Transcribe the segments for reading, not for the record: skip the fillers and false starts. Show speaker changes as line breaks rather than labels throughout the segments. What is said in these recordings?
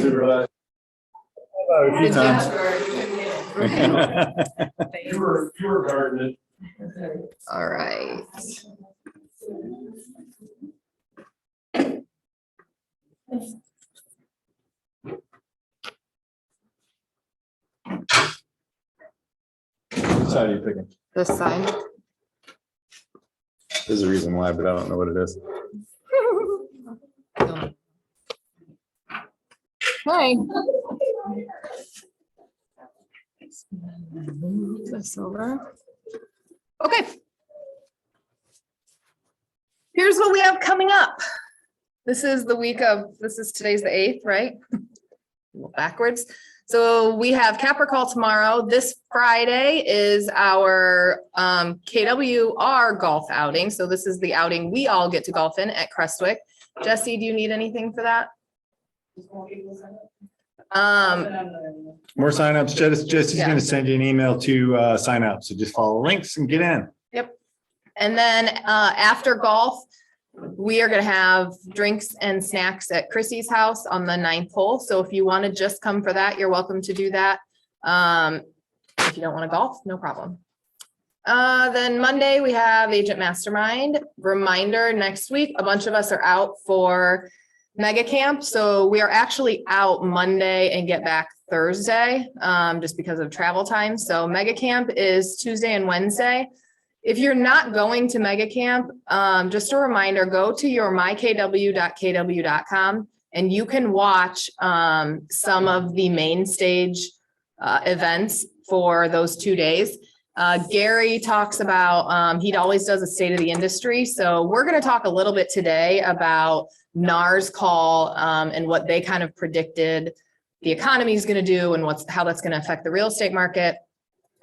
Supervisor. A few times.
You were guarding it.
All right.
Which side are you picking?
This side.
There's a reason why, but I don't know what it is.
Hi. Move this over. Okay. Here's what we have coming up. This is the week of, today's the 8th, right? Backwards. So we have Capra Call tomorrow. This Friday is our KWR golf outing. So this is the outing we all get to golf in at Crestwick. Jesse, do you need anything for that?
More signups. Jesse's
Yeah.
gonna send you an email to sign up. So just follow the links and get in.
And then after golf, we are gonna have drinks and snacks at Chrissy's house on the 9th hole. So if you want to just come for that, you're welcome to do that. If you don't want to golf, no problem. Then Monday, we have Agent Mastermind. Reminder, next week, a bunch of us are out for Mega Camp. So we are actually out Monday and get back Thursday, just because of travel time. So Mega Camp is Tuesday and Wednesday. If you're not going to Mega Camp, just a reminder, go to your mykw.kw.com and you can watch some of the main stage events for those 2 days. Gary talks about, he always does a state of the industry. So we're going to talk a little bit today about NAR's call and what they kind of predicted the economy is going to do and how that's going to affect the real estate market.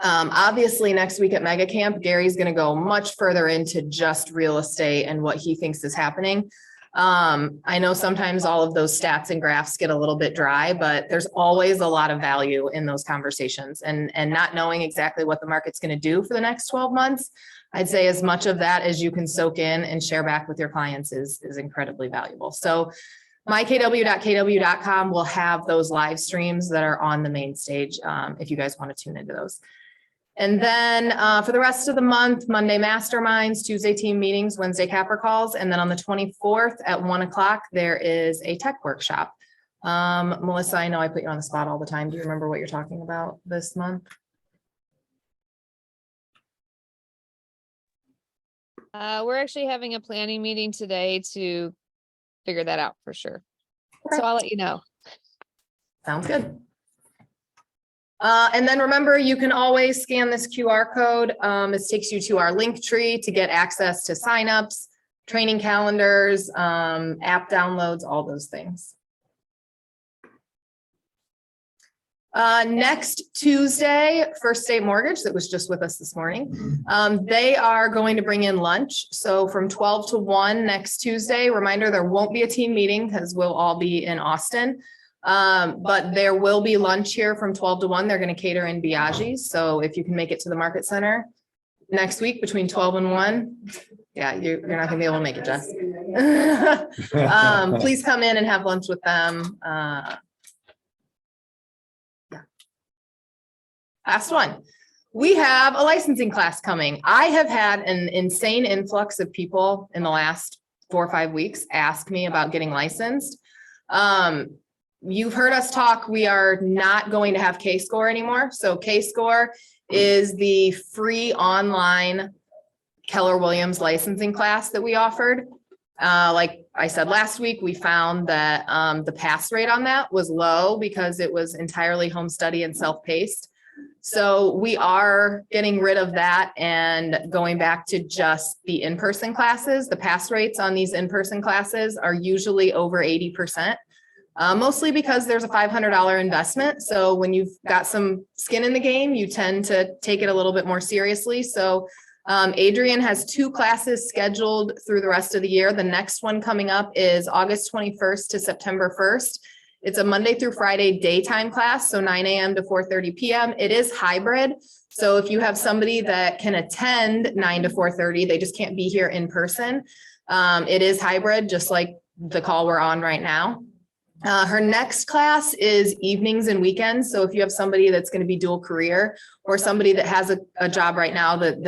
Obviously next week at Mega Camp, Gary's going to go much further into just real estate and what he thinks is happening. I know sometimes all of those stats and graphs get a little bit dry, but there's always a lot of value in those conversations and not knowing exactly what the market's going to do for the next 12 months. I'd say as much of that as you can soak in and share back with your clients is incredibly valuable. So mykw.kw.com will have those live streams that are on the main stage if you guys want to tune into those. And then for the rest of the month, Monday masterminds, Tuesday team meetings, Wednesday Capra calls. And then on the 24th at 1 o'clock, there is a tech workshop. Melissa, I know I put you on the spot all the time. Do you remember what you're talking about this month?
We're actually having a planning meeting today to figure that out for sure.
Okay.
So I'll let you know.
Sounds good. And then remember, you can always scan this QR code. This takes you to our link tree to get access to signups, training calendars, app downloads, all those things. Next Tuesday, First State Mortgage, that was just with us this morning. They are going to bring in lunch. So from 12 to 1 next Tuesday, reminder, there won't be a team meeting because we'll all be in Austin. But there will be lunch here from 12 to 1. They're going to cater in Biaggi's. So if you can make it to the Market Center next week between 12 and 1, yeah, you're not going to be able to make it, Jess. Please come in and have lunch with them. Last one. We have a licensing class coming. I have had an insane influx of people in the last 4 or 5 weeks ask me about getting licensed. You've heard us talk. We are not going to have K-Score anymore. So K-Score is the free online Keller Williams licensing class that we offered. Like I said last week, we found that the pass rate on that was low because it was entirely home study and self-paced. So we are getting rid of that and going back to just the in-person classes. The pass rates on these in-person classes are usually over 80%. Mostly because there's a $500 investment. So when you've got some skin in the game, you tend to take it a little bit more seriously. So Adrian has 2 classes scheduled through the rest of the year. The next one coming up is August 21st to September 1st. It's a Monday through Friday daytime class, so 9 a.m. to 4:30 p.m. It is hybrid. So if you have somebody that can attend 9 to 4:30, they just can't be here in person. It is hybrid, just like the call we're on right now. Her next class is evenings and weekends. So if you have somebody that's going to be dual career or somebody that has a job right now that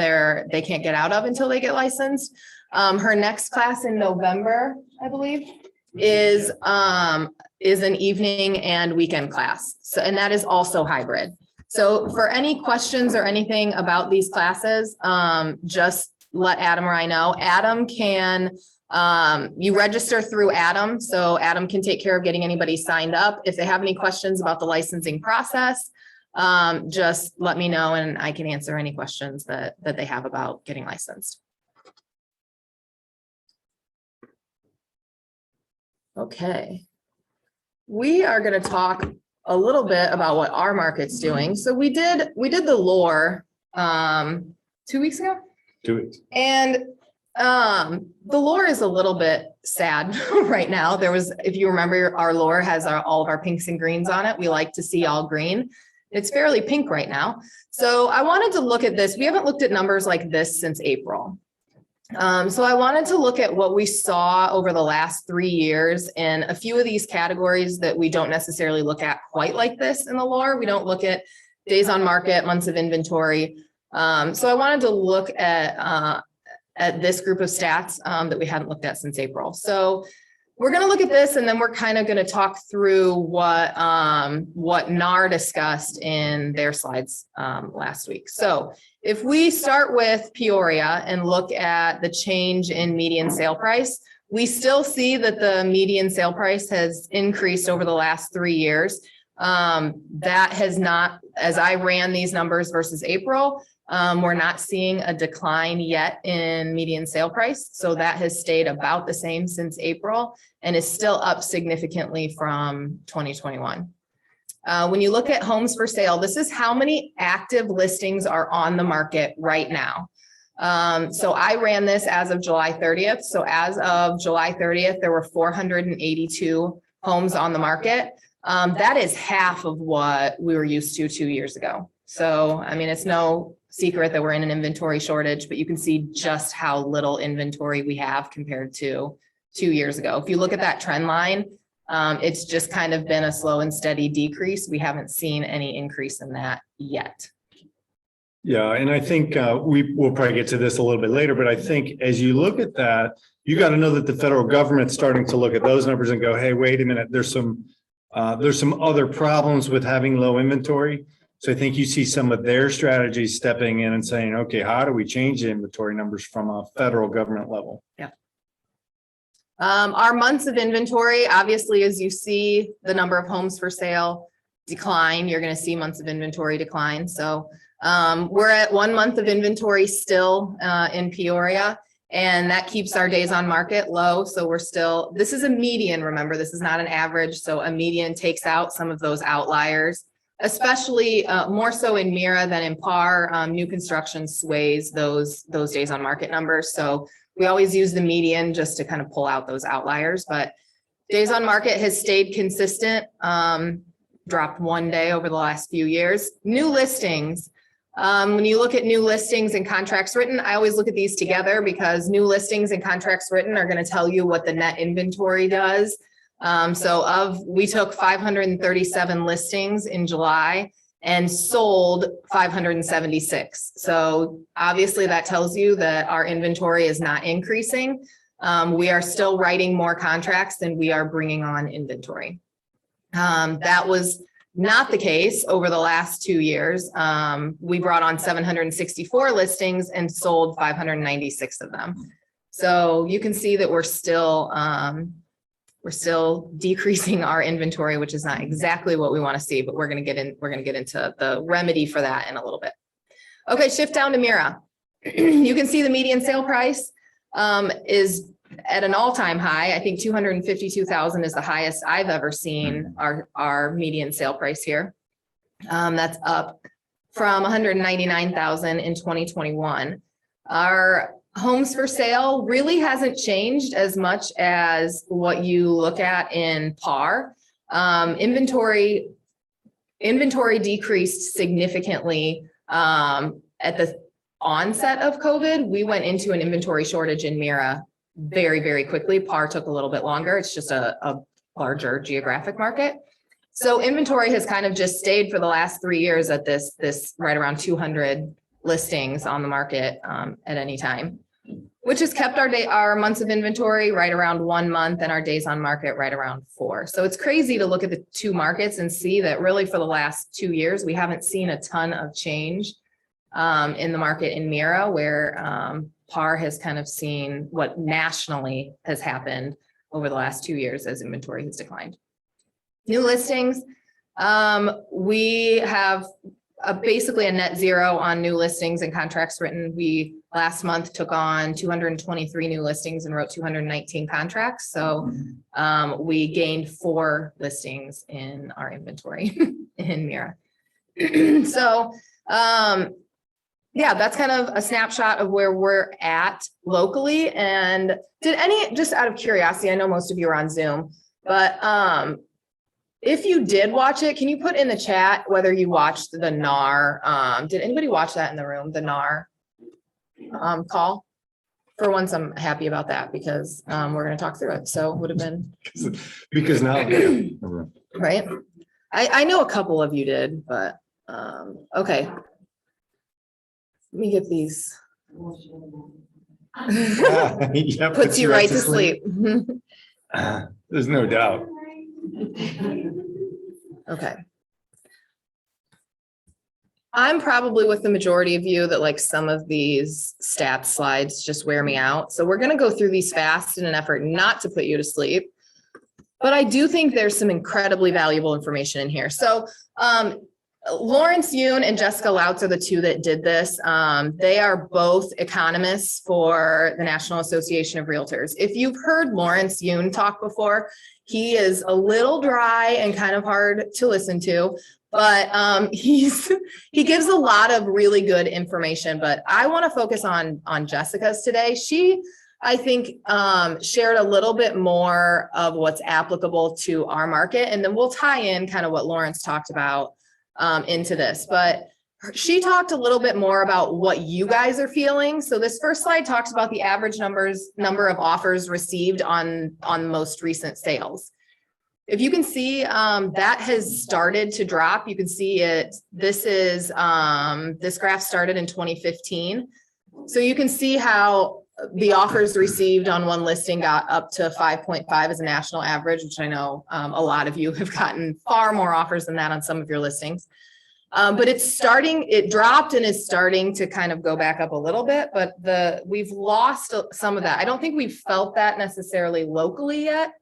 they can't get out of until they get licensed. Her next class in November, I believe, is an evening and weekend class. So, and that is also hybrid. So for any questions or anything about these classes, just let Adam or I know. Adam can, you register through Adam, so Adam can take care of getting anybody signed up. If they have any questions about the licensing process, just let me know and I can answer any questions that they have about getting licensed. Okay. We are going to talk a little bit about what our market's doing. So we did the lore 2 weeks ago.
2 weeks.
And the lore is a little bit sad right now. There was, if you remember, our lore has all of our pinks and greens on it. We like to see all green. It's fairly pink right now. So I wanted to look at this. We haven't looked at numbers like this since April. So I wanted to look at what we saw over the last 3 years in a few of these categories that we don't necessarily look at quite like this in the lore. We don't look at days on market, months of inventory. So I wanted to look at this group of stats that we hadn't looked at since April. So we're going to look at this and then we're kind of going to talk through what NAR discussed in their slides last week. So if we start with Peoria and look at the change in median sale price, we still see that the median sale price has increased over the last 3 years. That has not, as I ran these numbers versus April, we're not seeing a decline yet in median sale price. So that has stayed about the same since April and is still up significantly from 2021. When you look at homes for sale, this is how many active listings are on the market right now. So I ran this as of July 30th. So as of July 30th, there were 482 homes on the market. That is half of what we were used to 2 years ago. So, I mean, it's no secret that we're in an inventory shortage, but you can see just how little inventory we have compared to 2 years ago. If you look at that trend line, it's just kind of been a slow and steady decrease. We haven't seen any increase in that yet.
Yeah, and I think we'll probably get to this a little bit later, but I think as you look at that, you got to know that the federal government's starting to look at those numbers and go, hey, wait a minute, there's some other problems with having low inventory. So I think you see some of their strategies stepping in and saying, okay, how do we change the inventory numbers from a federal government level?
Yeah. Our months of inventory, obviously, as you see the number of homes for sale decline, you're going to see months of inventory decline. So we're at 1 month of inventory still in Peoria, and that keeps our days on market low. So we're still, this is a median, remember, this is not an average. So a median takes out some of those outliers, especially more so in Mira than in PAR. New construction sways those days on market numbers. So we always use the median just to kind of pull out those outliers, but days on market has stayed consistent, dropped 1 day over the last few years. New listings. When you look at new listings and contracts written, I always look at these together because new listings and contracts written are going to tell you what the net inventory does. We took 537 listings in July and sold 576. So obviously that tells you that our inventory is not increasing. We are still writing more contracts than we are bringing on inventory. That was not the case over the last 2 years. We brought on 764 listings and sold 596 of them. So you can see that we're still decreasing our inventory, which is not exactly what we want to see, but we're going to get into the remedy for that in a little bit. Okay, shift down to Mira. You can see the median sale price is at an all-time high. I think 252,000 is the highest I've ever seen our median sale price here. That's up from 199,000 in 2021. Our homes for sale really hasn't changed as much as what you look at in PAR. Inventory decreased significantly at the onset of COVID. We went into an inventory shortage in Mira very, very quickly. PAR took a little bit longer. It's just a larger geographic market. So inventory has kind of just stayed for the last 3 years at this right around 200 listings on the market at any time, which has kept our months of inventory right around 1 month and our days on market right around 4. So it's crazy to look at the two markets and see that really for the last 2 years, we haven't seen a ton of change in the market in Mira, where PAR has kind of seen what nationally has happened over the last 2 years as inventory has declined. New listings, we have basically a net zero on new listings and contracts written. We last month took on 223 new listings and wrote 219 contracts. So we gained 4 listings in our inventory in Mira. So yeah, that's kind of a snapshot of where we're at locally. And just out of curiosity, I know most of you are on Zoom, but if you did watch it, can you put in the chat whether you watched the NAR? Did anybody watch that in the room, the NAR call? For once, I'm happy about that because we're going to talk through it. So it would have been.
Because now.
Right. I know a couple of you did, but okay. Let me get these.
Yeah,
Puts you right to sleep.
There's no doubt.
Okay. I'm probably with the majority of you that like some of these stats slides just wear me out. So we're going to go through these fast in an effort not to put you to sleep. But I do think there's some incredibly valuable information in here. So Lawrence Yoon and Jessica Lautz are the two that did this. They are both economists for the National Association of Realtors. If you've heard Lawrence Yoon talk before, he is a little dry and kind of hard to listen to, but he gives a lot of really good information. But I want to focus on Jessica's today. She, I think, shared a little bit more of what's applicable to our market, and then we'll tie in kind of what Lawrence talked about into this. But she talked a little bit more about what you guys are feeling. So this first slide talks about the average number of offers received on most recent sales. If you can see, that has started to drop. You can see it. This graph started in 2015. So you can see how the offers received on one listing got up to 5.5 as a national average, which I know a lot of you have gotten far more offers than that on some of your listings. But it dropped and is starting to kind of go back up a little bit, but we've lost some of that. I don't think we've felt that necessarily locally yet.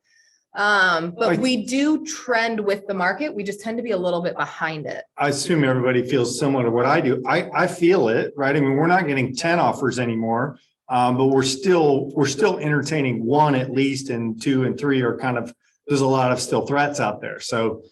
But we do trend with the market. We just tend to be a little bit behind it.
I assume everybody feels similar to what I do. I feel it, right? I mean, we're not getting 10 offers anymore, but we're still entertaining 1 at least, and 2 and 3 are kind of, there's a lot of still threats out there. So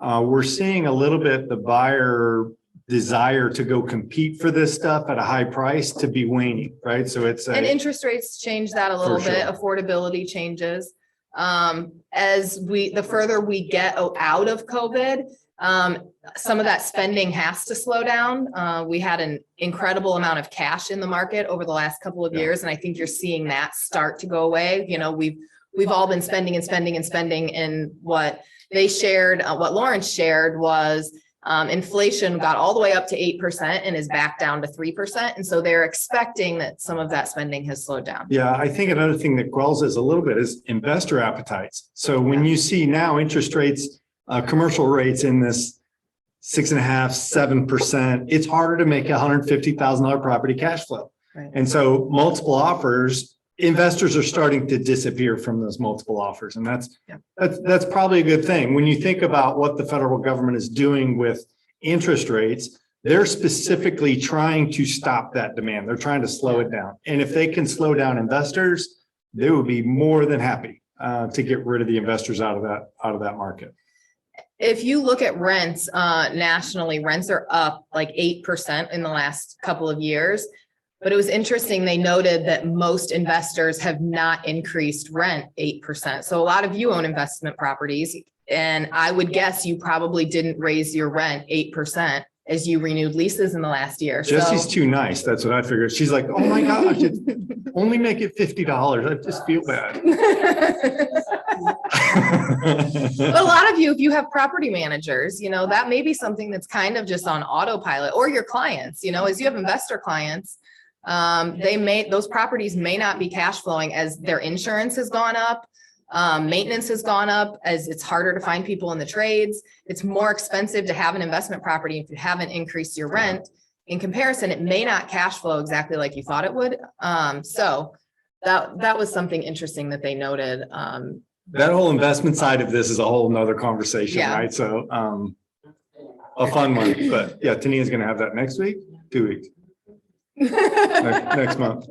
we're seeing a little bit the buyer desire to go compete for this stuff at a high price to be waning, right? So
and interest rates change that a little bit. Sure. Affordability changes. The further we get out of COVID, some of that spending has to slow down. We had an incredible amount of cash in the market over the last couple of years, and I think you're seeing that start to go away. You know, we've all been spending and spending and spending, and what they shared, what Lawrence shared was inflation got all the way up to 8% and is back down to 3%. And so they're expecting that some of that spending has slowed down. Yeah,
I think another thing that quells this a little bit is investor appetites. So when you see now interest rates, commercial rates in this 6.5%, 7%, it's harder to make $150,000 property cash flow. Right. And so multiple offers, investors are starting to disappear from those multiple offers. And that's probably a good thing. When you think about what the federal government is doing with interest rates, they're specifically trying to stop that demand. They're trying to slow it down. And if they can slow down investors, they would be more than happy to get rid of the investors out of that market.
If you look at rents nationally, rents are up like 8% in the last couple of years. But it was interesting. They noted that most investors have not increased rent 8%. So a lot of you own investment properties, and I would guess you probably didn't raise your rent 8% as you renewed leases in the last year.
Jesse's too nice. That's what I figured. She's like, oh my gosh, only make it $50. I just feel bad.
But a lot of you, if you have property managers, that may be something that's kind of just on autopilot, or your clients, as you have investor clients. Those properties may not be cash flowing as their insurance has gone up. Maintenance has gone up as it's harder to find people in the trades. It's more expensive to have an investment property if you haven't increased your rent. In comparison, it may not cash flow exactly like you thought it would. So that was something interesting that they noted.
That whole investment side of this is a whole nother conversation,
Yeah.
right? So, a fun one, but yeah, Tania's gonna have that next week, 2 weeks, next month.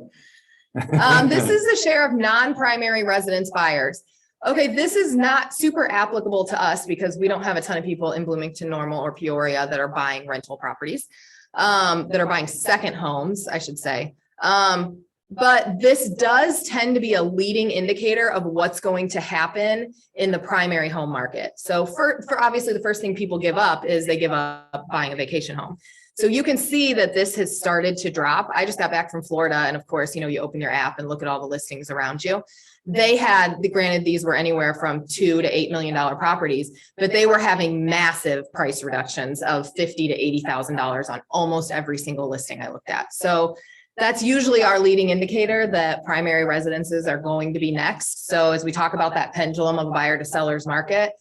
This is the share of non-primary residence buyers. Okay, this is not super applicable to us because we don't have a ton of people in Bloomington, Normal, or Peoria that are buying rental properties, that are buying second homes, I should say. But this does tend to be a leading indicator of what's going to happen in the primary home market. So for obviously the first thing people give up is they give up buying a vacation home. So you can see that this has started to drop. I just got back from Florida, and of course, you open your app and look at all the listings around you. They had, granted, these were anywhere from $2 to $8 million properties, but they were having massive price reductions of $50,000 to $80,000 on almost every single listing I looked at. So that's usually our leading indicator that primary residences are going to be next. So as we talk about that pendulum of buyer to seller's market,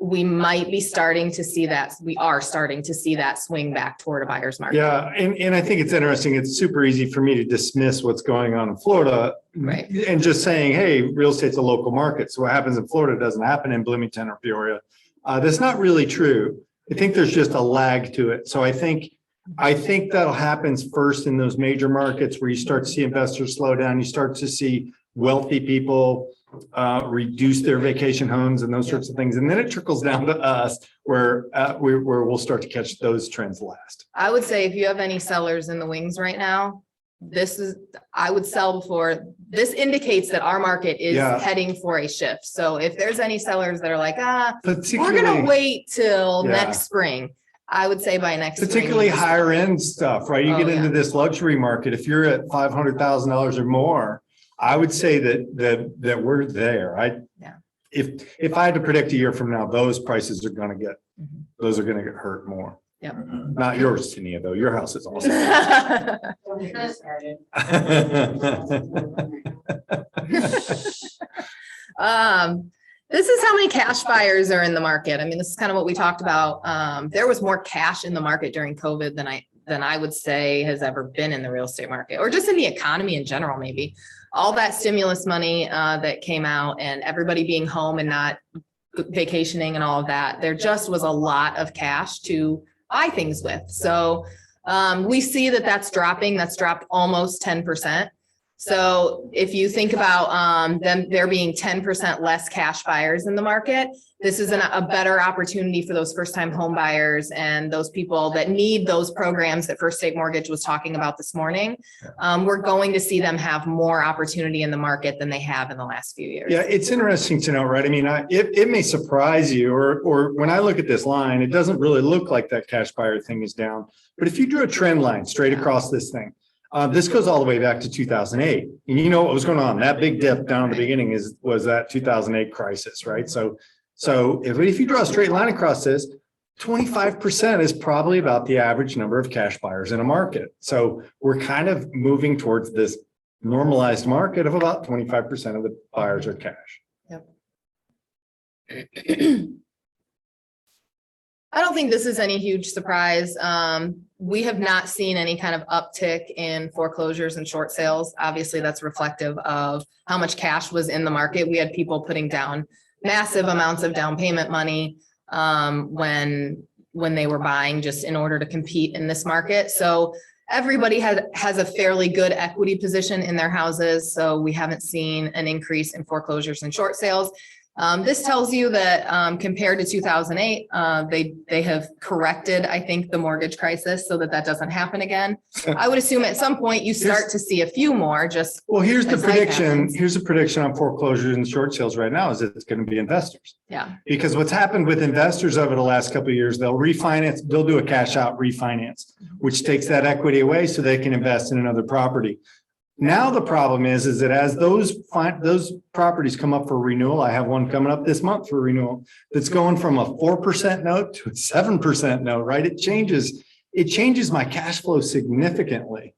we might be starting to see that. We are starting to see that swing back toward a buyer's market.
Yeah, and I think it's interesting. It's super easy for me to dismiss what's going on in Florida.
Right.
And just saying, hey, real estate's a local market. So what happens in Florida doesn't happen in Bloomington or Peoria. That's not really true. I think there's just a lag to it. So I think that'll happen first in those major markets where you start to see investors slow down. You start to see wealthy people reduce their vacation homes and those sorts of things. And then it trickles down to us where we'll start to catch those trends last.
I would say if you have any sellers in the wings right now, I would sell before. This indicates that our market is heading for a shift. So if there's any sellers that are like, we're going to wait till next spring, I would say by next
particularly
spring,
higher end stuff, right? You get into this luxury market. If you're at $500,000 or more, I would say that we're there. If I had to predict a year from now, those prices are going to get hurt more.
Yep.
Not yours, Tania, though. Your house is awesome.
This is how many cash buyers are in the market. I mean, this is kind of what we talked about. There was more cash in the market during COVID than I would say has ever been in the real estate market, or just in the economy in general, maybe. All that stimulus money that came out and everybody being home and not vacationing and all of that, there just was a lot of cash to buy things with. So we see that that's dropping. That's dropped almost 10%. So if you think about there being 10% less cash buyers in the market, this is a better opportunity for those first-time home buyers and those people that need those programs that First State Mortgage was talking about this morning. We're going to see them have more opportunity in the market than they have in the last few years.
Yeah, it's interesting to know, right? I mean, it may surprise you, or when I look at this line, it doesn't really look like that cash buyer thing is down. But if you drew a trend line straight across this thing, this goes all the way back to 2008. And you know what was going on? That big dip down at the beginning was that 2008 crisis, right? So if you draw a straight line across this, 25% is probably about the average number of cash buyers in a market. So we're kind of moving towards this normalized market of about 25% of the buyers are cash.
Yep. I don't think this is any huge surprise. We have not seen any kind of uptick in foreclosures and short sales. Obviously, that's reflective of how much cash was in the market. We had people putting down massive amounts of down payment money when they were buying just in order to compete in this market. So everybody has a fairly good equity position in their houses. So we haven't seen an increase in foreclosures and short sales. This tells you that compared to 2008, they have corrected, I think, the mortgage crisis so that doesn't happen again. I would assume at some point you start to see a few more just.
Well, here's the
as life
prediction.
happens.
Here's the prediction on foreclosures and short sales right now is that it's going to be investors.
Yeah.
Because what's happened with investors over the last couple of years, they'll do a cash out refinance, which takes that equity away so they can invest in another property. Now the problem is that as those properties come up for renewal, I have one coming up this month for renewal, that's going from a 4% note to a 7% note, right? It changes my cash flow significantly.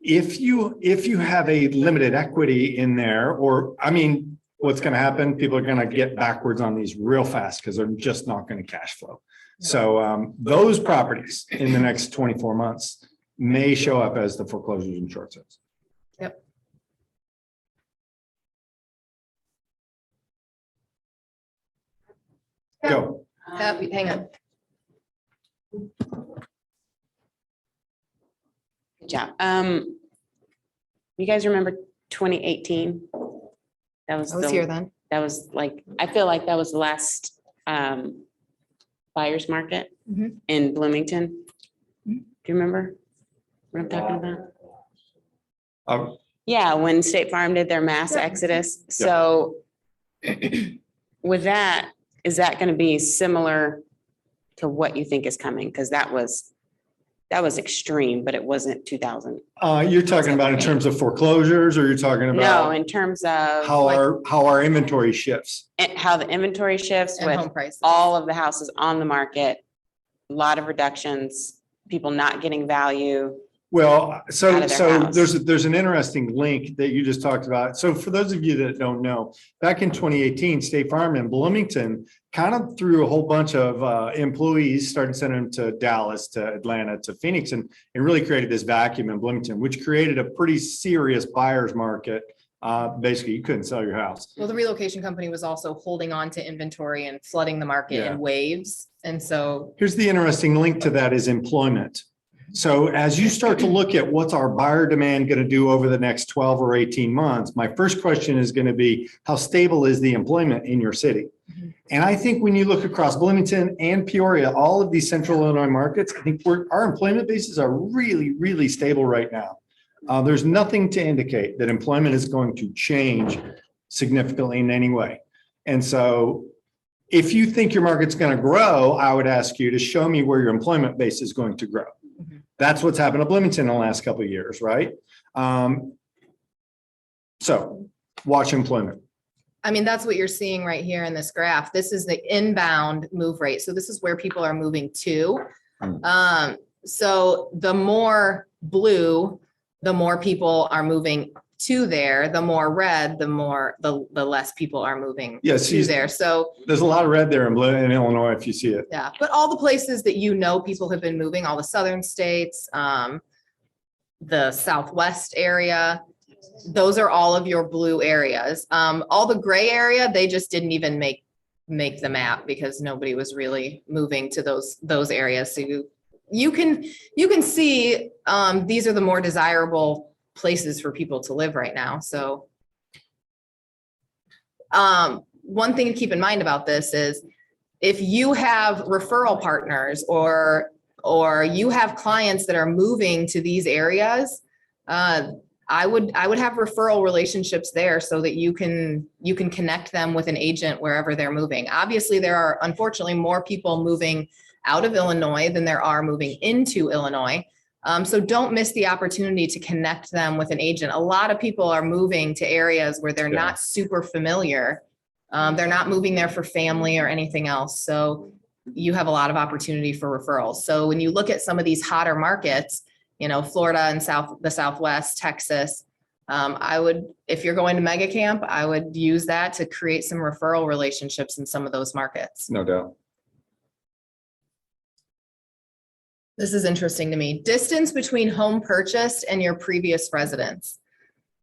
If you have a limited equity in there, or, I mean, what's going to happen? People are going to get backwards on these real fast because they're just not going to cash flow. So those properties in the next 24 months may show up as the foreclosures and short sales.
Yep.
Go.
Hang on.
Good job. You guys remember 2018? That was
I was here then.
That was like, I feel like that was the last buyer's market
Mhm.
in Bloomington.
Mhm.
Do you remember what I'm talking about?
Um,
Yeah, when State Farm did their mass exodus. So with that, is that going to be similar to what you think is coming? Because that was extreme, but it wasn't 2000.
You're talking about in terms of foreclosures, or you're talking
No,
about
in terms of
how
like,
our inventory shifts?
how the inventory shifts
And
with
home prices.
all of the houses on the market, a lot of reductions, people not getting value.
Well,
Out
so
of their house.
there's an interesting link that you just talked about. So for those of you that don't know, back in 2018, State Farm in Bloomington kind of threw a whole bunch of employees, started sending them to Dallas, to Atlanta, to Phoenix, and really created this vacuum in Bloomington, which created a pretty serious buyer's market. Basically, you couldn't sell your house.
Well, the relocation company was also holding on to inventory and flooding the market
Yeah.
in waves. And so,
Here's the interesting link to that is employment. So as you start to look at what's our buyer demand going to do over the next 12 or 18 months, my first question is going to be, how stable is the employment in your city?
Mhm.
And I think when you look across Bloomington and Peoria, all of these central Illinois markets, I think our employment bases are really, really stable right now. There's nothing to indicate that employment is going to change significantly in any way. And so if you think your market's going to grow, I would ask you to show me where your employment base is going to grow.
Mhm.
That's what's happened to Bloomington in the last couple of years, right? So watch employment.
I mean, that's what you're seeing right here in this graph. This is the inbound move rate. So this is where people are moving to. So the more blue, the more people are moving to there, the more red, the less people are moving
Yes,
to there. So
there's a lot of red there in Illinois if you see it.
yeah, but all the places that people have been moving, all the southern states, the southwest area, those are all of your blue areas. All the gray area, they just didn't even make the map because nobody was really moving to those areas. So you can see these are the more desirable places for people to live right now. So one thing to keep in mind about this is if you have referral partners or you have clients that are moving to these areas, I would have referral relationships there so that you can connect them with an agent wherever they're moving. Obviously, there are unfortunately more people moving out of Illinois than there are moving into Illinois. So don't miss the opportunity to connect them with an agent. A lot of people are moving to areas where they're not super familiar. They're not moving there for family or anything else. So you have a lot of opportunity for referrals. So when you look at some of these hotter markets, Florida and the Southwest, Texas, if you're going to mega camp, I would use that to create some referral relationships in some of those markets.
No doubt.
This is interesting to me. Distance between home purchased and your previous residence.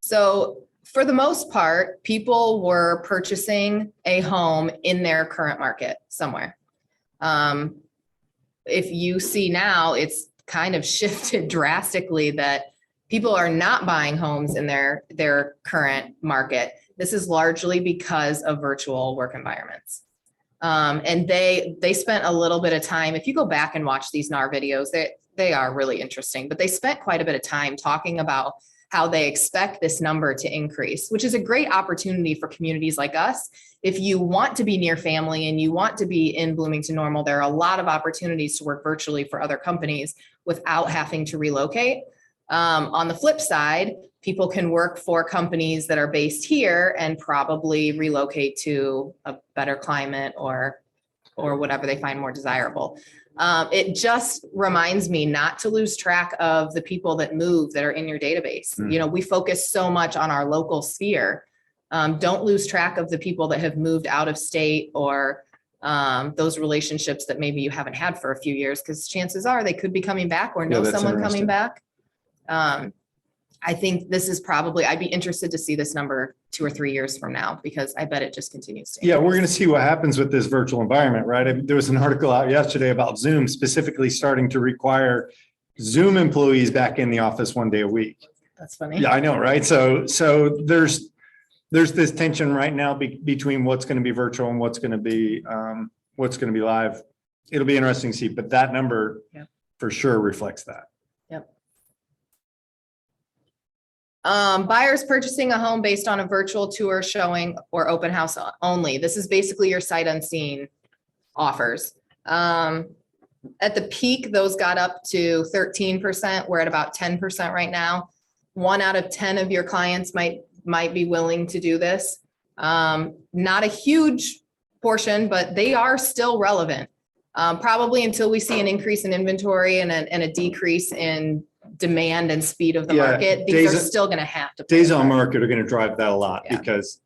So for the most part, people were purchasing a home in their current market somewhere. If you see now, it's kind of shifted drastically that people are not buying homes in their current market. This is largely because of virtual work environments. And they spent a little bit of time. If you go back and watch these NAR videos, they are really interesting, but they spent quite a bit of time talking about how they expect this number to increase, which is a great opportunity for communities like us. If you want to be near family and you want to be in Bloomington Normal, there are a lot of opportunities to work virtually for other companies without having to relocate. On the flip side, people can work for companies that are based here and probably relocate to a better climate or whatever they find more desirable. It just reminds me not to lose track of the people that move that are in your database.
Mm.
You know, we focus so much on our local sphere. Don't lose track of the people that have moved out of state or those relationships that maybe you haven't had for a few years, because chances are they could be coming back or know
that's
someone coming
interesting.
back. I think this is probably, I'd be interested to see this number 2 or 3 years from now, because I bet it just continues to.
Yeah, we're
increase.
going to see what happens with this virtual environment, right? There was an article out yesterday about Zoom specifically starting to require Zoom employees back in the office 1 day a week.
That's funny.
Yeah, I know, right? So there's this tension right now between what's going to be virtual and what's going to be live. It'll be interesting to see, but that number
Yep.
for sure reflects that.
Buyers purchasing a home based on a virtual tour showing or open house only. This is basically your sight unseen offers. At the peak, those got up to 13%. We're at about 10% right now. 1 out of 10 of your clients might be willing to do this. Not a huge portion, but they are still relevant. Probably until we see an increase in inventory and a decrease in demand and speed of the
Yeah,
market. These are
days-
still going to have to.
Days on market are going to drive that a lot
Yeah.
because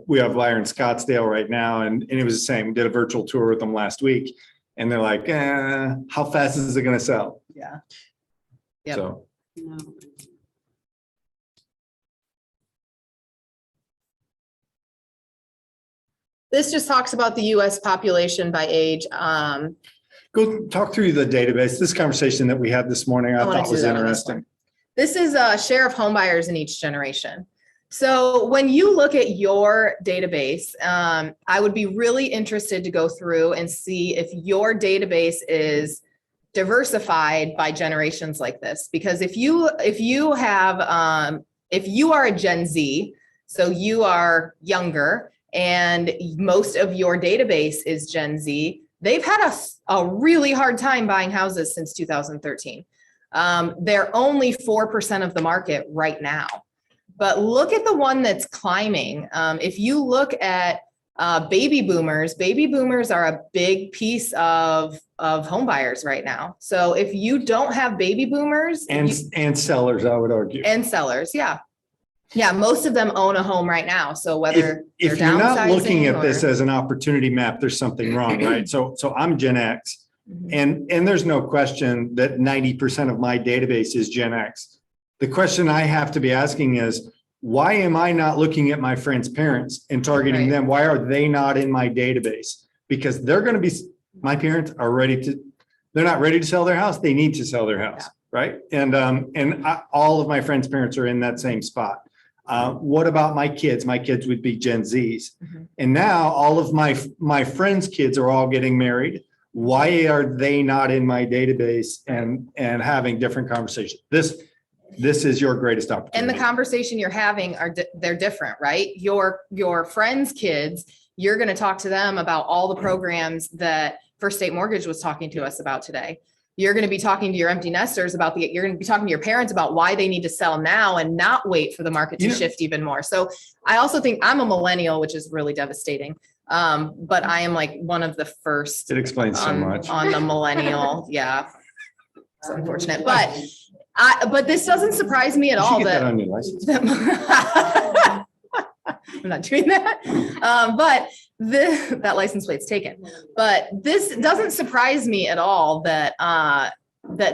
we have a buyer in Scottsdale right now and it was the same. We did a virtual tour with them last week and they're like, how fast is it going to sell?
Yeah. Yep.
So,
No.
This just talks about the US population by age.
go talk through the database. This conversation that we had this morning, I
wanna
thought
do
was
that on this
interesting.
one. This is a share of home buyers in each generation. So when you look at your database, I would be really interested to go through and see if your database is diversified by generations like this. Because if you are a Gen Z, so you are younger and most of your database is Gen Z, they've had a really hard time buying houses since 2013. They're only 4% of the market right now. But look at the one that's climbing. If you look at baby boomers are a big piece of home buyers right now. So if you don't have baby boomers
And sellers, I would argue.
and sellers, yeah. Yeah, most of them own a home right now. So whether
If
they're
you're not looking
downsizing
at this
or-
as an opportunity map, there's something wrong, right? So I'm Gen X.
Mhm.
And there's no question that 90% of my database is Gen X. The question I have to be asking is, why am I not looking at my friends' parents and targeting
Right.
them? Why are they not in my database? Because they're going to be, my parents are they're not ready to sell their house. They need to sell their house, right? And all of my friends' parents are in that same spot. What about my kids? My kids would be Gen Zs.
Mhm.
And now all of my friends' kids are all getting married. Why are they not in my database and having different conversations? This is your greatest
And
opportunity.
the conversation you're having they're different, right? Your friends' kids, you're going to talk to them about all the programs that First State Mortgage was talking to us about today. You're going to be talking to your empty nesters you're going to be talking to your parents about why they need to sell now and not wait for the market to
You know-
shift even more. So I also think I'm a millennial, which is really devastating. But I am like one of the first
It explains so much.
on the millennial. Yeah. It's unfortunate, but this doesn't surprise me at
You should
all
get that
that
on your license.
I'm not doing that. But that license plate's taken. But this doesn't surprise me at all that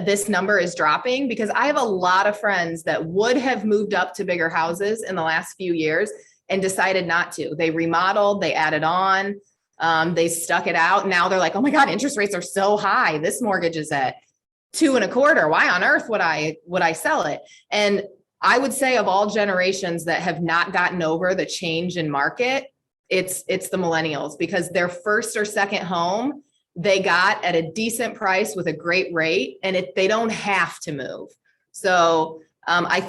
this number is dropping, because I have a lot of friends that would have moved up to bigger houses in the last few years and decided not to. They remodeled, they added on, they stuck it out. Now they're like, oh my God, interest rates are so high. This mortgage is at 2.25. Why on earth would I sell it? And I would say of all generations that have not gotten over the change in market, it's the millennials, because their first or second home they got at a decent price with a great rate, and they don't have to move. So I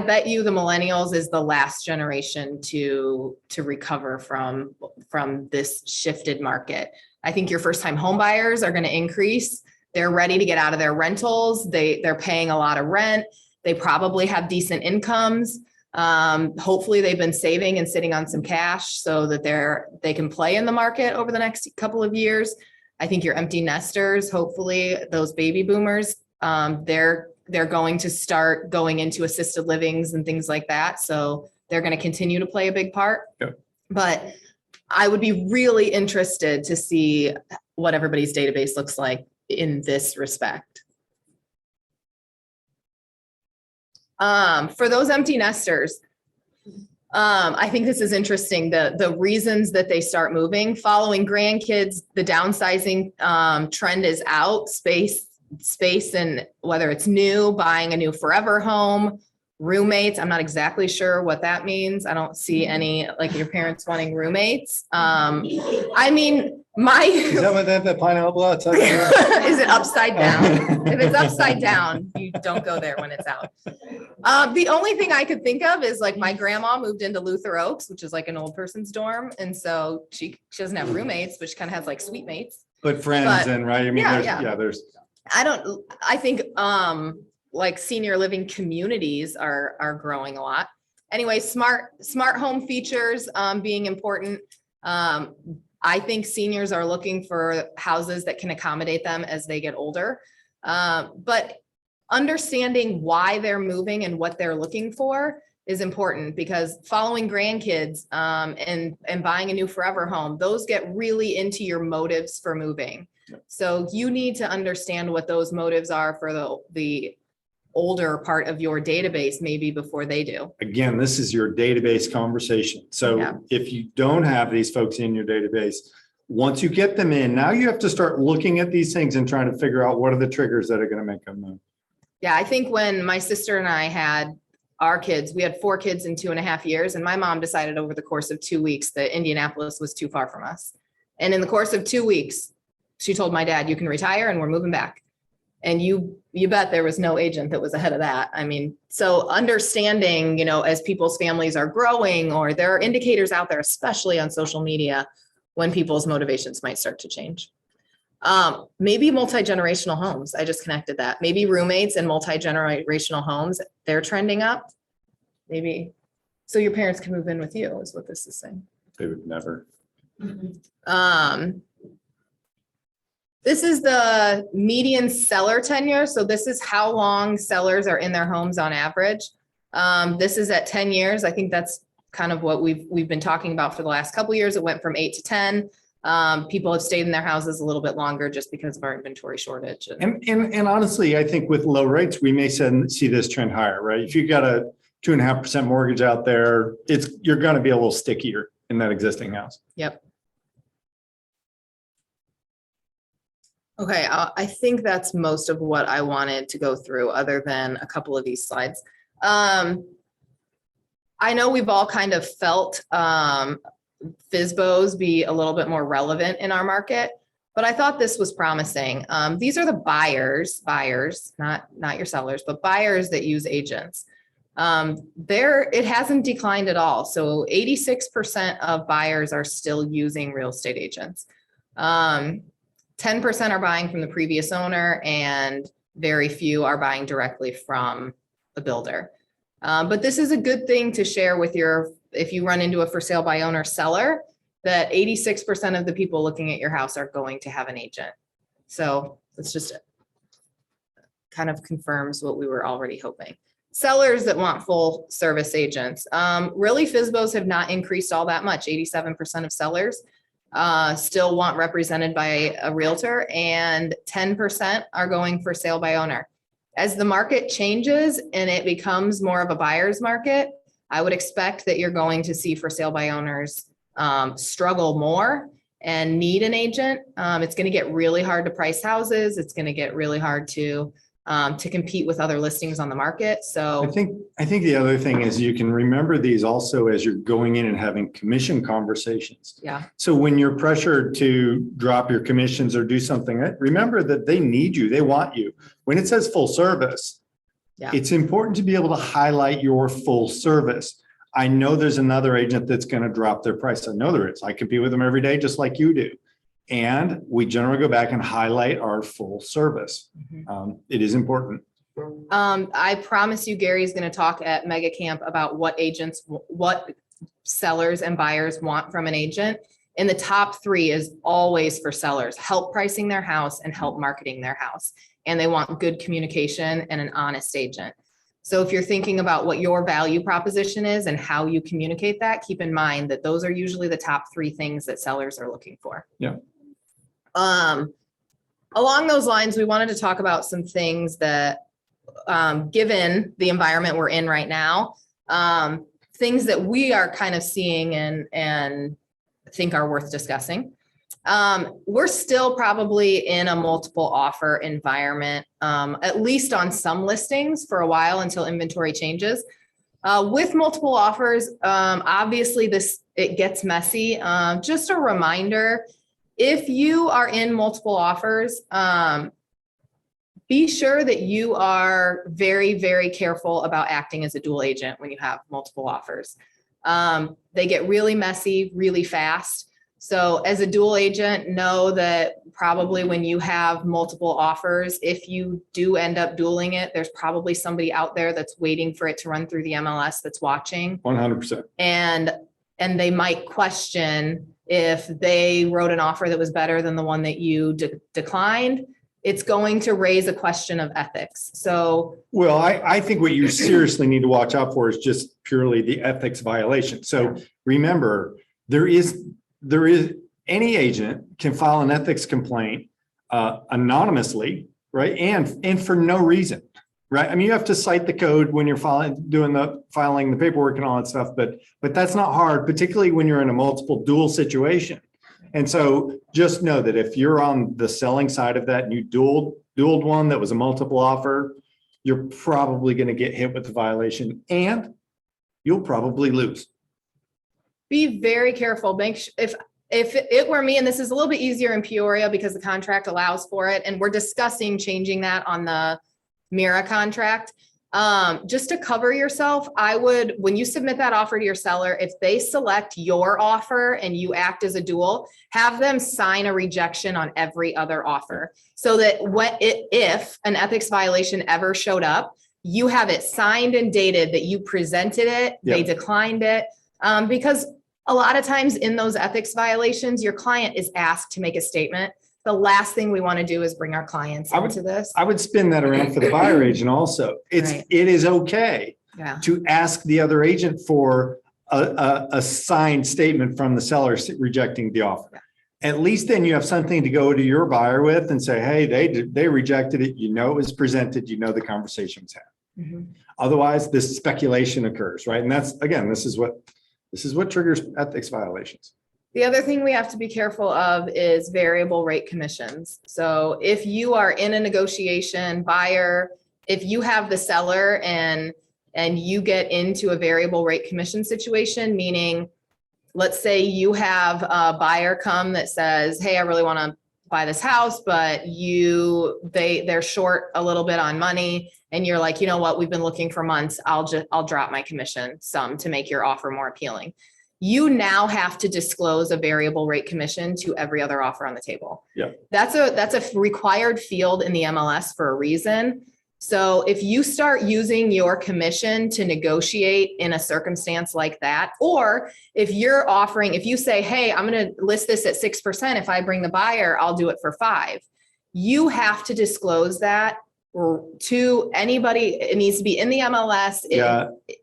bet you the millennials is the last generation to recover from this shifted market. I think your first time home buyers are going to increase. They're ready to get out of their rentals. They're paying a lot of rent. They probably have decent incomes. Hopefully they've been saving and sitting on some cash so that they can play in the market over the next couple of years. I think your empty nesters, hopefully those baby boomers, they're going to start going into assisted livings and things like that. So they're going to continue to play a big part.
Yep.
But I would be really interested to see what everybody's database looks like in this respect. For those empty nesters, I think this is interesting. The reasons that they start moving, following grandkids, the downsizing trend is out. Space, and whether it's new, buying a new forever home, roommates. I'm not exactly sure what that means. I don't see any, like your parents wanting roommates. I mean,
Is that what that pineapple outside?
is it upside down? If it's upside down, you don't go there when it's out. The only thing I could think of is like my grandma moved into Luther Oaks, which is like an old person's dorm. And so she doesn't have roommates, but she kind of has like suite mates.
But friends
But-
and right, I mean,
Yeah,
there's,
I think like senior living communities are growing a lot. Anyway, smart home features being important. I think seniors are looking for houses that can accommodate them as they get older. But understanding why they're moving and what they're looking for is important, because following grandkids and buying a new forever home, those get really into your motives for moving. So you need to understand what those motives are for the older part of your database, maybe before they do.
again, this is your database conversation.
Yeah.
So if you don't have these folks in your database, once you get them in, now you have to start looking at these things and trying to figure out what are the triggers that are going to make them move.
Yeah, I think when my sister and I had our kids, we had 4 kids in 2.5 years, and my mom decided over the course of 2 weeks that Indianapolis was too far from us. And in the course of 2 weeks, she told my dad, you can retire and we're moving back. And you bet there was no agent that was ahead of that. I mean, so understanding, as people's families are growing, or there are indicators out there, especially on social media, when people's motivations might start to change. Maybe multi-generational homes. I just connected that. Maybe roommates and multi-generational homes, they're trending up. Maybe. So your parents can move in with you is what this is saying.
They would never.
This is the median seller tenure. So this is how long sellers are in their homes on average. This is at 10 years. I think that's kind of what we've been talking about for the last couple of years. It went from 8 to 10. People have stayed in their houses a little bit longer just because of our inventory shortage.
And honestly, I think with low rates, we may see this trend higher, right? If you got a 2.5% mortgage out there, you're going to be a little stickier in that existing house.
Yep. Okay, I think that's most of what I wanted to go through, other than a couple of these slides. I know we've all kind of felt FSBOs be a little bit more relevant in our market, but I thought this was promising. These are the buyers, not your sellers, but buyers that use agents. It hasn't declined at all. So 86% of buyers are still using real estate agents. 10% are buying from the previous owner, and very few are buying directly from the builder. But this is a good thing to share with if you run into a for sale by owner seller, that 86% of the people looking at your house are going to have an agent. So it's just kind of confirms what we were already hoping. Sellers that want full service agents. Really, FSBOs have not increased all that much. 87% of sellers still want represented by a realtor, and 10% are going for sale by owner. As the market changes and it becomes more of a buyer's market, I would expect that you're going to see for sale by owners struggle more and need an agent. It's going to get really hard to price houses. It's going to get really hard to compete with other listings on the market. So
I think the other thing is you can remember these also as you're going in and having commission conversations.
yeah,
So when you're pressured to drop your commissions or do something, remember that they need you, they want you. When it says full service,
Yeah.
it's important to be able to highlight your full service. I know there's another agent that's going to drop their price. I know there is. I compete with them every day, just like you do. And we generally go back and highlight our full service.
Mhm.
It is important.
I promise you Gary is going to talk at Mega Camp about what agents, what sellers and buyers want from an agent. And the top three is always for sellers, help pricing their house and help marketing their house. And they want good communication and an honest agent. So if you're thinking about what your value proposition is and how you communicate that, keep in mind that those are usually the top three things that sellers are looking for.
Yeah.
Along those lines, we wanted to talk about some things that, given the environment we're in right now, things that we are kind of seeing and think are worth discussing. We're still probably in a multiple offer environment, at least on some listings for a while until inventory changes. With multiple offers, obviously it gets messy. Just a reminder, if you are in multiple offers, be sure that you are very, very careful about acting as a dual agent when you have multiple offers. They get really messy really fast. So as a dual agent, know that probably when you have multiple offers, if you do end up dueling it, there's probably somebody out there that's waiting for it to run through the MLS that's watching.
100%.
And they might question if they wrote an offer that was better than the one that you declined. It's going to raise a question of ethics. So,
Well, I think what you seriously need to watch out for is just purely the ethics violation. So remember, there is any agent can file an ethics complaint anonymously, right? And for no reason, right? I mean, you have to cite the code when you're filing the paperwork and all that stuff, but that's not hard, particularly when you're in a multiple dual situation. And so just know that if you're on the selling side of that and you dueled one that was a multiple offer, you're probably going to get hit with the violation and you'll probably lose.
be very careful. If it were me, and this is a little bit easier in Peoria because the contract allows for it, and we're discussing changing that on the Mira contract. Just to cover yourself, I would, when you submit that offer to your seller, if they select your offer and you act as a dual, have them sign a rejection on every other offer. So that if an ethics violation ever showed up, you have it signed and dated that you presented it, they declined it. Because a lot of times in those ethics violations, your client is asked to make a statement. The last thing we want to do is bring our clients into this.
I would spin that around for the buyer agent also.
Right.
It is okay
Yeah.
to ask the other agent for a signed statement from the seller rejecting the offer. At least then you have something to go to your buyer with and say, hey, they rejected it. You know, it was presented, you know, the conversation was had.
Mhm.
Otherwise, this speculation occurs, right? And that's, again, this is what triggers ethics violations.
The other thing we have to be careful of is variable rate commissions. So if you are in a negotiation buyer, if you have the seller and you get into a variable rate commission situation, meaning let's say you have a buyer come that says, hey, I really want to buy this house, but they're short a little bit on money. And you're like, you know what, we've been looking for months. I'll drop my commission some to make your offer more appealing. You now have to disclose a variable rate commission to every other offer on the table.
Yeah.
That's a required field in the MLS for a reason. So if you start using your commission to negotiate in a circumstance like that, or if you say, hey, I'm going to list this at 6%. If I bring the buyer, I'll do it for 5%. You have to disclose that to anybody. It needs to be in the MLS.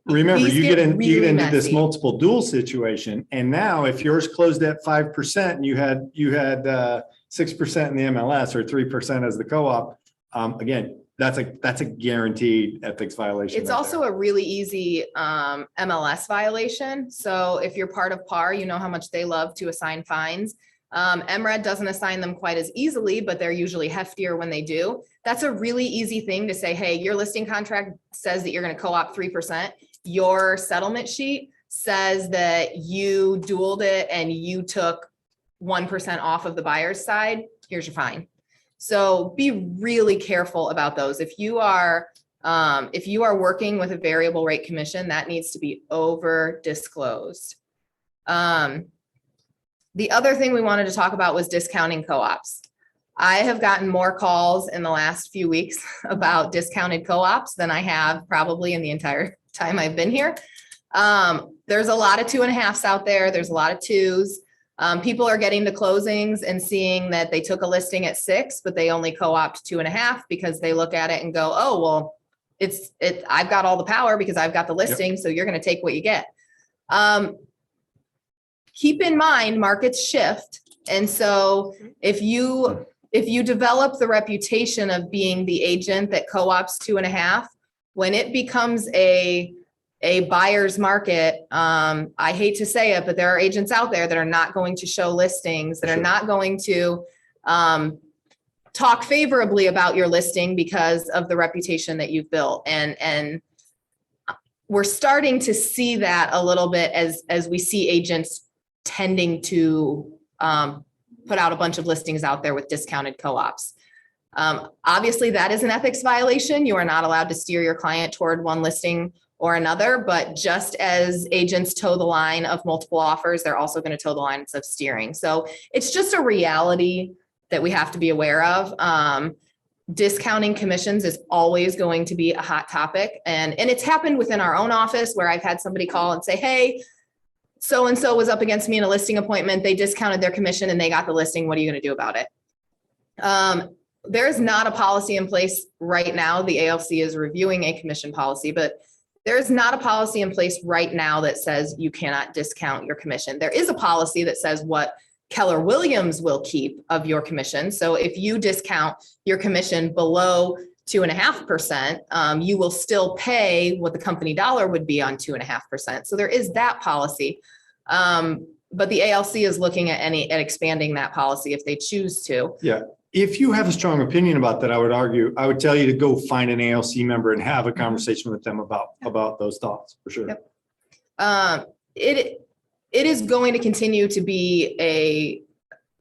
Remember, you get into this
messy.
multiple dual situation. And now if yours closed at 5% and you had 6% in the MLS or 3% as the co-op, again, that's a guaranteed ethics violation.
It's
right
also
there.
a really easy MLS violation. So if you're part of PAR, you know how much they love to assign fines. MRED doesn't assign them quite as easily, but they're usually heftier when they do. That's a really easy thing to say, hey, your listing contract says that you're going to co-op 3%. Your settlement sheet says that you dueled it and you took 1% off of the buyer's side. Here's your fine. So be really careful about those. If you are working with a variable rate commission, that needs to be over disclosed. The other thing we wanted to talk about was discounting co-ops. I have gotten more calls in the last few weeks about discounted co-ops than I have probably in the entire time I've been here. There's a lot of 2.5s out there. There's a lot of 2s. People are getting to closings and seeing that they took a listing at 6, but they only co-opt 2.5 because they look at it and go, oh, well, I've got all the power because I've got the listing. So you're going to take what you get. Keep in mind, markets shift. And so if you develop the reputation of being the agent that co-ops 2.5, when it becomes a buyer's market, I hate to say it, but there are agents out there that are not going to show listings, that are not going to talk favorably about your listing because of the reputation that you've built. And we're starting to see that a little bit as we see agents tending to put out a bunch of listings out there with discounted co-ops. Obviously, that is an ethics violation. You are not allowed to steer your client toward one listing or another, but just as agents toe the line of multiple offers, they're also going to toe the lines of steering. So it's just a reality that we have to be aware of. Discounting commissions is always going to be a hot topic. And it's happened within our own office where I've had somebody call and say, hey, so-and-so was up against me in a listing appointment. They discounted their commission and they got the listing. What are you going to do about it? There's not a policy in place right now. The ALC is reviewing a commission policy, but there's not a policy in place right now that says you cannot discount your commission. There is a policy that says what Keller Williams will keep of your commission. So if you discount your commission below 2.5%, you will still pay what the company dollar would be on 2.5%. So there is that policy. But the ALC is looking at expanding that policy if they choose to.
Yeah. If you have a strong opinion about that, I would tell you to go find an ALC member and have a conversation with them about those thoughts for sure.
Yep. It is going to continue to be a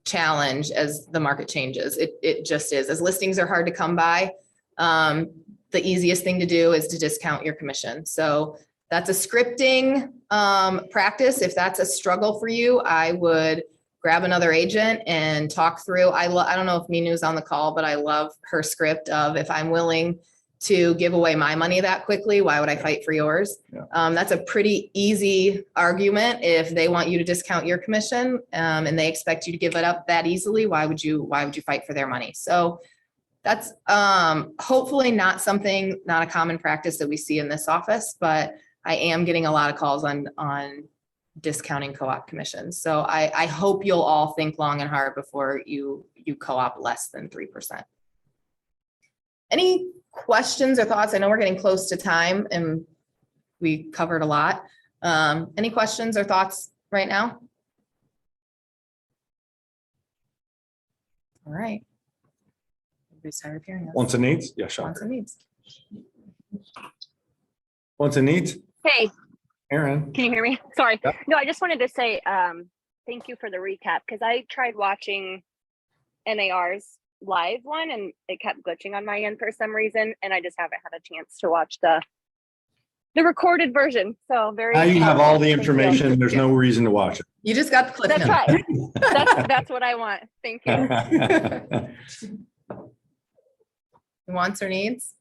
challenge as the market changes. It just is. As listings are hard to come by, the easiest thing to do is to discount your commission. So that's a scripting practice. If that's a struggle for you, I would grab another agent and talk through. I don't know if Minu's on the call, but I love her script of if I'm willing to give away my money that quickly, why would I fight for yours?
Yeah.
That's a pretty easy argument. If they want you to discount your commission and they expect you to give it up that easily, why would you fight for their money? So that's hopefully not a common practice that we see in this office, but I am getting a lot of calls on discounting co-op commissions. So I hope you'll all think long and hard before you co-op less than 3%. Any questions or thoughts? I know we're getting close to time and we covered a lot. Any questions or thoughts right now? All right. Everybody's tired of hearing us.
Wants and needs? Yeah,
Wants
sure.
and needs.
Wants and needs?
Hey,
Aaron?
can you hear me? Sorry.
Yep.
No, I just wanted to say thank you for the recap because I tried watching NAR's live one and it kept glitching on my end for some reason, and I just haven't had a chance to watch the recorded version. So very.
Now you have all the
Thank you.
information. There's no reason to watch
You just got the clip.
That's right. That's what I want. Thank you.
it.
Wants or needs?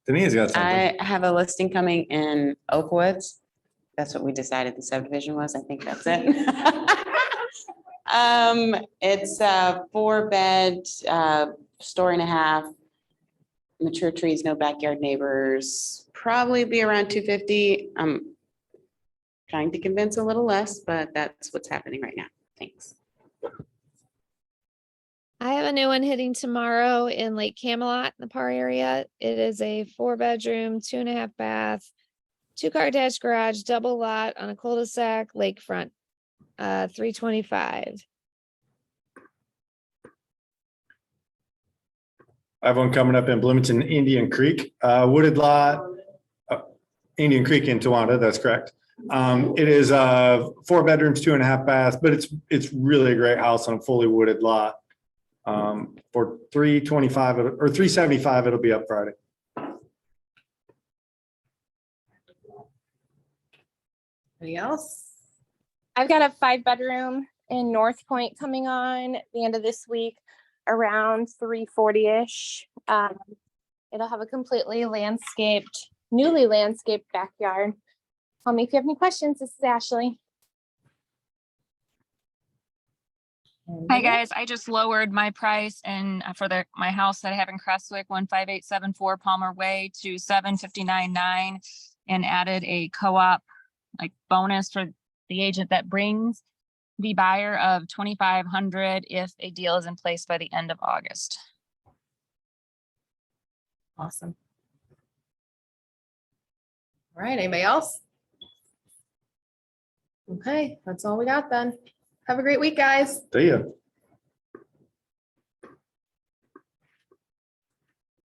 Denise got something.
I have a listing coming in Oakwoods. That's what we decided the subdivision was. I think that's it. It's a 4-bed, story and a half. Mature trees, no backyard neighbors, probably be around 250. I'm trying to convince a little less, but that's what's happening right now. Thanks.
I have a new one hitting tomorrow in Lake Camelot in the Par area. It is a 4-bedroom, 2.5 bath, 2-car attached garage, double lot on a cul-de-sac, lakefront, 325.
I have one coming up in Bloomington, Indian Creek, wooded lot, Indian Creek in Towanda, that's correct. It is 4 bedrooms, 2.5 baths, but it's really a great house on a fully wooded lot. For $325 or $375, it'll be up Friday.
Anything else?
I've got a 5-bedroom in North Point coming on the end of this week. around 340-ish. It'll have a completely landscaped, newly landscaped backyard. Call me if you have any questions. This is Ashley.
Hi, guys. I just lowered my price and for my house that I have in Crestwick, 15874 Palmer Way to $759.9 and added a co-op like bonus for the agent that brings the buyer of 2,500 if a deal is in place by the end of August.
Awesome. All right, anybody else? Okay, that's all we got then. Have a great week, guys.
See ya.